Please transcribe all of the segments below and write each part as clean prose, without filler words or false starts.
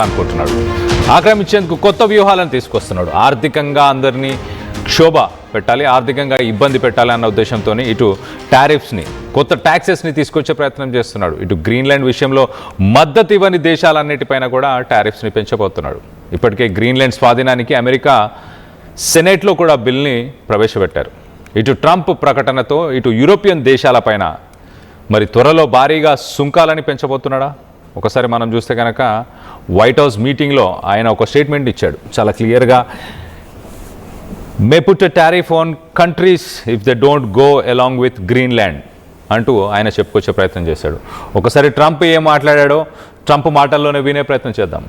అనుకుంటున్నాడు. ఆక్రమించేందుకు కొత్త వ్యూహాలను తీసుకొస్తున్నాడు. ఆర్థికంగా అందరినీ క్షోభ పెట్టాలి, ఆర్థికంగా ఇబ్బంది పెట్టాలి అన్న ఉద్దేశంతో ఇటు టారిఫ్స్ని, కొత్త ట్యాక్సెస్ని తీసుకొచ్చే ప్రయత్నం చేస్తున్నాడు. ఇటు గ్రీన్లాండ్ విషయంలో మద్దతు ఇవ్వని దేశాలన్నిటిపైన కూడా టారిఫ్స్ని పెంచబోతున్నాడు. ఇప్పటికే గ్రీన్లాండ్ స్వాధీనానికి అమెరికా సెనేట్లో కూడా బిల్ని ప్రవేశపెట్టారు. ఇటు ట్రంప్ ప్రకటనతో ఇటు యూరోపియన్ దేశాలపైన మరి త్వరలో భారీగా సుంకాలని పెంచబోతున్నాడా? ఒకసారి మనం చూస్తే కనుక వైట్ హౌస్ మీటింగ్లో ఆయన ఒక స్టేట్మెంట్ ఇచ్చాడు. చాలా క్లియర్గా, may put a tariff on countries if they don't go along with Greenland అంటూ ఆయన చెప్పుకొచ్చే ప్రయత్నం చేశాడు. ఒకసారి ట్రంప్ ఏం మాట్లాడాడో ట్రంప్ మాటల్లోనే వినే ప్రయత్నం చేద్దాం.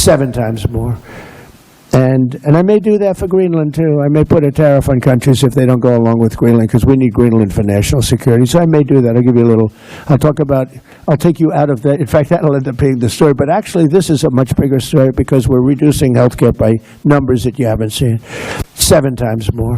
7 times more. And I may do that for Greenland too. I may put a tariff on countries if they don't go along with Greenland, because we need Greenland for national security. So I may do that. I'll give you a little, I'll take you out of that. In fact, that'll end up being the story. But actually, this is a much bigger story because we're reducing healthcare by numbers that you haven't seen. 7 times more.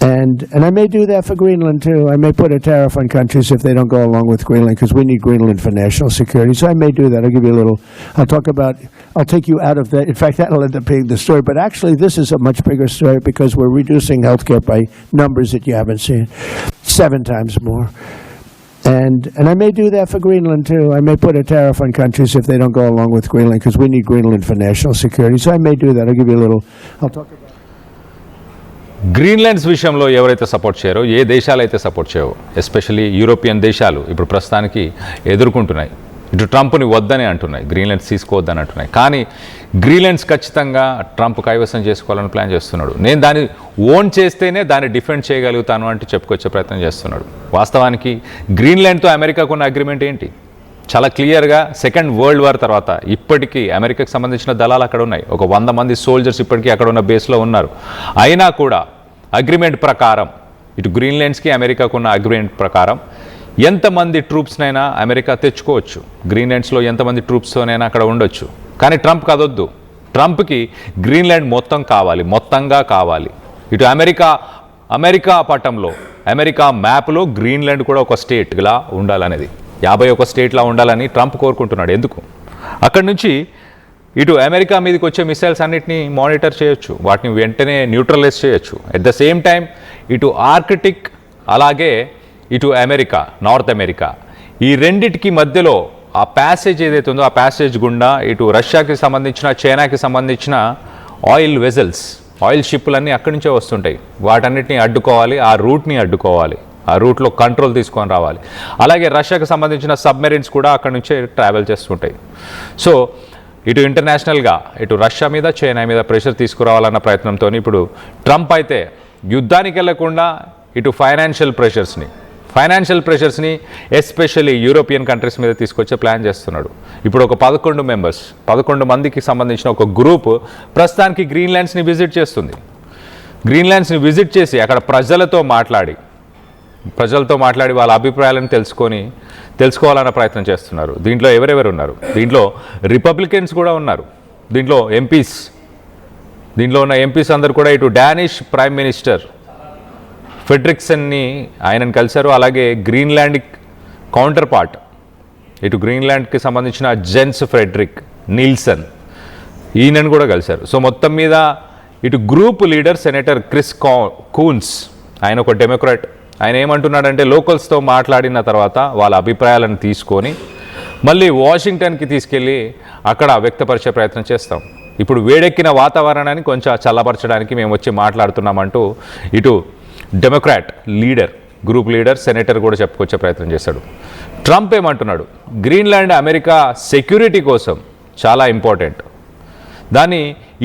And I may do that for Greenland too. I may put a tariff on countries if they don't go along with Greenland, because we need Greenland for national security. So I may do that. I'll give you a little, I'll take you out of that. In fact, that'll end up being the story. But actually, this is a much bigger story because we're reducing healthcare by numbers that you haven't seen. 7 times more. And I may do that for Greenland too. I may put a tariff on countries if they don't go along with Greenland, because we need Greenland for national security. So I may do that. I'll give you a little, I'll talk about. Greenland's విషయంలో ఎవరైతే support చేయరో, ఏ దేశాలు అయితే support చేయవో, especially European దేశాలు ఇప్పుడు ప్రస్తుతానికి ఎదుర్కొంటున్నాయి. ఇటు ట్రంప్ని వద్దని అంటున్నాయి, గ్రీన్లాండ్స్ తీసుకోవద్దని అంటున్నాయి. కానీ గ్రీన్లాండ్స్ ఖచ్చితంగా ట్రంప్ కైవసం చేసుకోవాలని ప్లాన్ చేస్తున్నాడు. నేను దాన్ని ఓన్ చేస్తేనే దాన్ని డిఫెండ్ చేయగలుగుతాను అంటూ చెప్పుకొచ్చే ప్రయత్నం చేస్తున్నాడు. వాస్తవానికి గ్రీన్లాండ్తో అమెరికాకు ఉన్న అగ్రిమెంట్ ఏంటి? చాలా క్లియర్గా, సెకండ్ వరల్డ్ వార్ తర్వాత ఇప్పటికీ అమెరికాకు సంబంధించిన దళాలు అక్కడ ఉన్నాయి. ఒక 100 మంది సోల్జర్స్ ఇప్పటికీ అక్కడ ఉన్న బేస్లో ఉన్నారు. అయినా కూడా అగ్రిమెంట్ ప్రకారం, ఇటు గ్రీన్లాండ్స్కి అమెరికాకు ఉన్న అగ్రిమెంట్ ప్రకారం ఎంతమంది ట్రూప్స్నైనా అమెరికా తెచ్చుకోవచ్చు, గ్రీన్లాండ్స్లో ఎంతమంది ట్రూప్స్తోనైనా అక్కడ ఉండొచ్చు. కానీ ట్రంప్ కదొద్దు. ట్రంప్కి గ్రీన్లాండ్ మొత్తం కావాలి, మొత్తంగా కావాలి. ఇటు అమెరికా పటంలో, అమెరికా మ్యాప్లో గ్రీన్లాండ్ కూడా ఒక స్టేట్లా ఉండాలనేది, 51 స్టేట్లా ఉండాలని ట్రంప్ కోరుకుంటున్నాడు. ఎందుకు? అక్కడి నుంచి ఇటు అమెరికా మీదకి వచ్చే మిసైల్స్ అన్నిటినీ మానిటర్ చేయొచ్చు, వాటిని వెంటనే న్యూట్రలైజ్ చేయొచ్చు. అట్ ద సేమ్ టైం ఇటు ఆర్కిటిక్, అలాగే ఇటు అమెరికా, నార్త్ అమెరికా, ఈ రెండిటికి మధ్యలో ఆ ప్యాసేజ్ ఏదైతే ఉందో, ఆ ప్యాసేజ్ గుండా ఇటు రష్యాకి సంబంధించిన, చైనాకి సంబంధించిన ఆయిల్ వెజల్స్, ఆయిల్ షిప్పులన్నీ అక్కడి నుంచే వస్తుంటాయి. వాటన్నిటిని అడ్డుకోవాలి, ఆ రూట్ని అడ్డుకోవాలి, ఆ రూట్లో కంట్రోల్ తీసుకొని రావాలి. అలాగే రష్యాకి సంబంధించిన సబ్మెరీన్స్ కూడా అక్కడి నుంచే ట్రావెల్ చేస్తుంటాయి. సో ఇటు ఇంటర్నేషనల్గా ఇటు రష్యా మీద, చైనా మీద ప్రెషర్ తీసుకురావాలన్న ప్రయత్నంతో ఇప్పుడు ట్రంప్ అయితే యుద్ధానికి వెళ్లకుండా ఇటు ఫైనాన్షియల్ ప్రెషర్స్ని ఎస్పెషల్లీ యూరోపియన్ కంట్రీస్ మీద తీసుకొచ్చే ప్లాన్ చేస్తున్నాడు. ఇప్పుడు ఒక 11 మందికి సంబంధించిన ఒక గ్రూప్ ప్రస్తుతానికి గ్రీన్లాండ్స్ని విజిట్ చేస్తుంది. గ్రీన్లాండ్స్ని విజిట్ చేసి అక్కడ ప్రజలతో మాట్లాడి వాళ్ళ అభిప్రాయాలను తెలుసుకోవాలన్న ప్రయత్నం చేస్తున్నారు. దీంట్లో ఎవరెవరు ఉన్నారు? దీంట్లో రిపబ్లికన్స్ కూడా ఉన్నారు. దీంట్లో ఉన్న ఎంపీస్ అందరూ కూడా ఇటు డానిష్ ప్రైమ్ మినిస్టర్ ఫెడ్రిక్సన్ని ఆయనను కలిశారు. అలాగే గ్రీన్లాండ్ కౌంటర్ పార్ట్, ఇటు గ్రీన్లాండ్కి సంబంధించిన జెన్స్ ఫ్రెడ్రిక్ నీల్సన్, ఈయనను కూడా కలిశారు. సో మొత్తం మీద ఇటు గ్రూప్ లీడర్ సెనేటర్ క్రిస్ కూన్స్, ఆయన ఒక డెమోక్రాట్. ఆయన ఏమంటున్నాడంటే, లోకల్స్తో మాట్లాడిన తర్వాత వాళ్ళ అభిప్రాయాలను తీసుకొని మళ్ళీ వాషింగ్టన్కి తీసుకెళ్ళి అక్కడ వ్యక్తపరిచే ప్రయత్నం చేస్తాం. ఇప్పుడు వేడెక్కిన వాతావరణాన్ని కొంచెం చల్లపరచడానికి మేము వచ్చి మాట్లాడుతున్నామంటూ ఇటు డెమోక్రాట్ గ్రూప్ లీడర్ సెనేటర్ కూడా చెప్పుకొచ్చే ప్రయత్నం చేశాడు. ట్రంప్ ఏమంటున్నాడు? గ్రీన్లాండ్ అమెరికా సెక్యూరిటీ కోసం చాలా ఇంపార్టెంట్, దాన్ని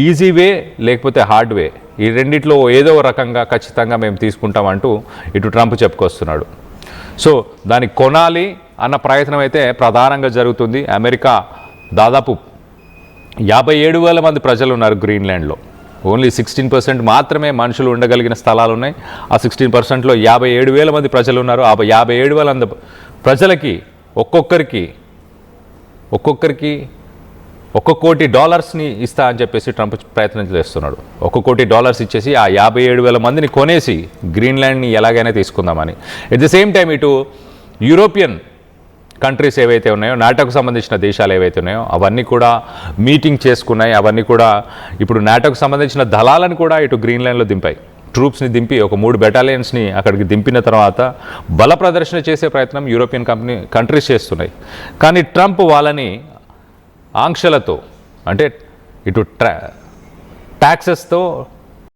ఈజీ వే లేకపోతే హార్డ్ వే, ఈ రెండిట్లో ఏదో రకంగా ఖచ్చితంగా మేము తీసుకుంటామంటూ ఇటు ట్రంప్ చెప్పుకొస్తున్నాడు. సో దాన్ని కొనాలి అన్న ప్రయత్నం అయితే ప్రధానంగా జరుగుతుంది. అమెరికా దాదాపు 57,000 మంది ప్రజలు ఉన్నారు గ్రీన్లాండ్లో. ఓన్లీ 16% మాత్రమే మనుషులు ఉండగలిగిన స్థలాలు ఉన్నాయి. ఆ 16%లో 57,000 మంది ప్రజలు ఉన్నారు. ఆ 57,000 మంది ప్రజలకి ఒక్కొక్కరికి $1 కోటి ఇస్తా అని చెప్పేసి ట్రంప్ ప్రయత్నం చేస్తున్నాడు. $1 కోటి ఇచ్చేసి ఆ 57,000 మందిని కొనేసి గ్రీన్లాండ్ని ఎలాగైనా తీసుకుందామని. ఎట్ ద సేమ్ టైం ఇటు యూరోపియన్ కంట్రీస్ ఏవైతే ఉన్నాయో, నాటోకు సంబంధించిన దేశాలు ఏవైతే ఉన్నాయో అవన్నీ కూడా మీటింగ్ చేసుకున్నాయి. అవన్నీ కూడా ఇప్పుడు నాటోకు సంబంధించిన దళాలను కూడా ఇటు గ్రీన్లాండ్లో దింపాయి. ట్రూప్స్ని దింపి ఒక 3 బెటాలియన్స్ని అక్కడికి దింపిన తర్వాత బల ప్రదర్శన చేసే ప్రయత్నం యూరోపియన్ కంట్రీస్ చేస్తున్నాయి. కానీ ట్రంప్ వాళ్ళని ఆంక్షలతో, అంటే ఇటు ట్యాక్సెస్తో